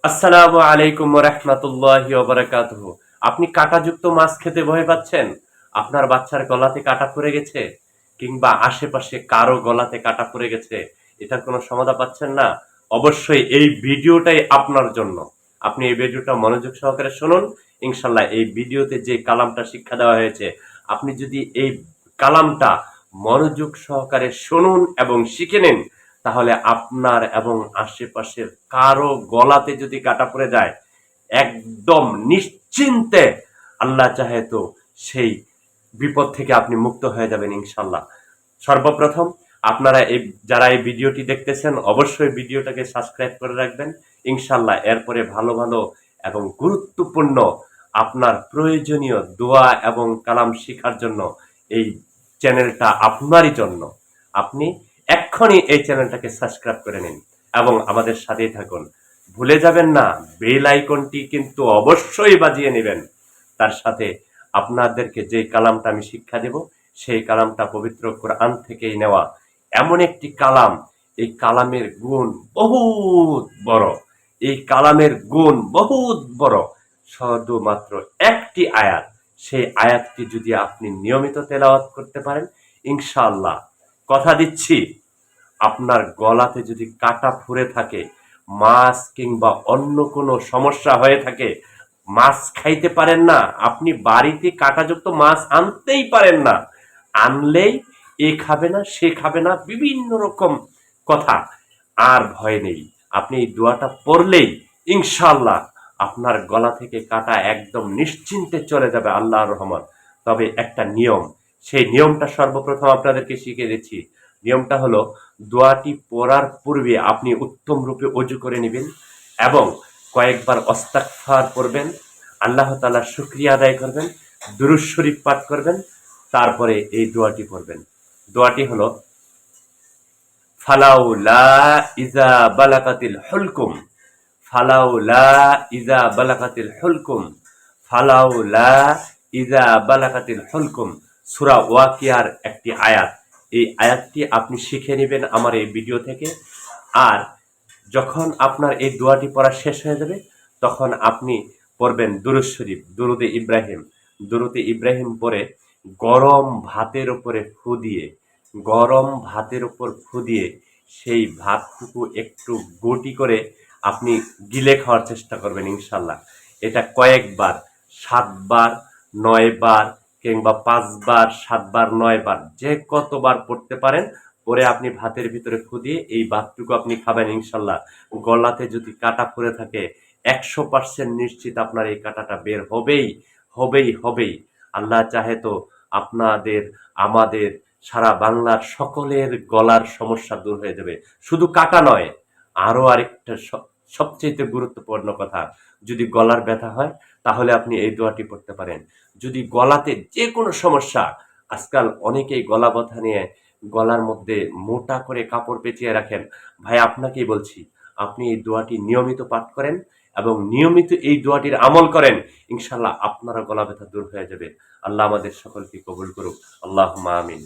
আসসালামু আলাইকুম ওয়া রাহমাতুল্লাহি ওয়া বারাকাতুহু। আপনি কাঁটাযুক্ত মাছ খেতে ভয় পাচ্ছেন? আপনার বাচ্চার গলাতে কাঁটা পড়ে গেছে? কিংবা আশেপাশে কারো গলাতে কাঁটা পড়ে গেছে? এটার কোনো সমাধা পাচ্ছেন না? অবশ্যই এই ভিডিওটাই আপনার জন্য। আপনি এই ভিডিওটা মনোযোগ সহকারে শুনুন। ইনশাআল্লাহ এই ভিডিওতে যে কালামটা শিক্ষা দেওয়া হয়েছে, আপনি যদি এই কালামটা মনোযোগ সহকারে শুনুন এবং শিখে নেন, তাহলে আপনার এবং আশেপাশের কারো গলাতে যদি কাটা পড়ে যায়, একদম নিশ্চিন্তে আল্লাহ চাহে তো সেই বিপদ থেকে আপনি মুক্ত হয়ে যাবেন ইনশাল্লাহ। সর্বপ্রথম আপনারা যারা এই ভিডিওটি দেখতেছেন, অবশ্যই ভিডিওটাকে সাবস্ক্রাইব করে রাখবেন ইনশাল্লাহ। এরপরে ভালো ভালো এবং গুরুত্বপূর্ণ আপনার প্রয়োজনীয় দোয়া এবং কালাম শেখার জন্য এই চ্যানেলটা আপনারই জন্য। আপনি এক্ষুনি এই চ্যানেলটাকে সাবস্ক্রাইব করে নিন এবং আমাদের সাথেই থাকুন। ভুলে যাবেন না, বেল আইকনটি কিন্তু অবশ্যই বাজিয়ে নেবেন। তার সাথে আপনাদেরকে যে কালামটা আমি শিক্ষা দেব, সেই কালামটা পবিত্র কোরআন থেকেই নেওয়া। এমন একটি কালাম, এই কালামের গুণ বহুত বড়। এই কালামের গুণ বহুত বড়। শুধুমাত্র একটি আয়াত, সেই আয়াতটি যদি আপনি নিয়মিত তেলাওয়াত করতে পারেন, ইনশাআল্লাহ কথা দিচ্ছি, আপনার গলাতে যদি কাটা ফুরে থাকে, মাছ কিংবা অন্য কোনো সমস্যা হয়ে থাকে, মাছ খাইতে পারেন না, আপনি বাড়িতে কাঁটাযুক্ত মাছ আনতেই পারেন না, আনলেই এ খাবে না সে খাবে না বিভিন্ন রকম কথা, আর ভয় নেই। আপনি এই দোয়াটা পড়লেই ইনশাআল্লাহ আপনার গলা থেকে কাটা একদম নিশ্চিন্তে চলে যাবে আল্লাহর রহমত। তবে একটা নিয়ম, সেই নিয়মটা সর্বপ্রথম আপনাদেরকে শিখিয়ে দিচ্ছি। নিয়মটা হলো, দোয়াটি পড়ার পূর্বে আপনি উত্তম রূপে অজু করে নেবেন এবং কয়েকবার অস্তাগফার পড়বেন, আল্লাহ তাআলার শুকরিয়া আদায় করবেন, দুরূদ শরীফ পাঠ করবেন, তারপরে এই দোয়াটি পড়বেন। দোয়াটি হলো, ফালাউলা ইজা বালাকাতিল হুলকুম, ফালাউলা ইজা বালাকাতিল হুলকুম, ফালাউলা ইজা বালাকাতিল হুলকুম। সূরা ওয়াকিয়ার একটি আয়াত। এই আয়াতটি আপনি শিখে নেবেন আমার এই ভিডিও থেকে। আর যখন আপনার এই দোয়াটি পড়া শেষ হয়ে যাবে, তখন আপনি পড়বেন দুরূদ শরীফ, দুরুদে ইব্রাহিম। দুরুদে ইব্রাহিম পড়ে গরম ভাতের উপরে ফু দিয়ে, গরম ভাতের উপর ফু দিয়ে সেই ভাতটুকু একটু গুটি করে আপনি গিলে খাওয়ার চেষ্টা করবেন ইনশাল্লাহ। এটা কয়েকবার, ৭ বার, ৯ বার কিংবা ৫ বার, ৭ বার, ৯ বার, যে কতবার পড়তে পারেন পরে আপনি ভাতের ভিতরে ফু দিয়ে এই ভাতটুকু আপনি খাবেন ইনশাল্লাহ। গলাতে যদি কাটা পড়ে থাকে, ১০০% নিশ্চিত আপনার এই কাটাটা বের হবেই, হবেই, হবেই। আল্লাহ চাহে তো আপনাদের, আমাদের, সারা বাংলার সকলের গলার সমস্যা দূর হয়ে যাবে। শুধু কাটা নয়, আরো আরেকটা সবচেয়ে গুরুত্বপূর্ণ কথা, যদি গলার ব্যথা হয় তাহলে আপনি এই দোয়াটি পড়তে পারেন। যদি গলাতে যে কোনো সমস্যা, আজকাল অনেকেই গলা ব্যথা নিয়ে গলার মধ্যে মোটা করে কাপড় পেঁচিয়ে রাখেন, ভাই আপনাকেই বলছি, আপনি এই দোয়াটি নিয়মিত পাঠ করেন এবং নিয়মিত এই দোয়াটির আমল করেন, ইনশাল্লাহ আপনার গলা ব্যথা দূর হয়ে যাবে। আল্লাহ আমাদের সকলকে কবুল করুক। আল্লাহুম্মা আমিন।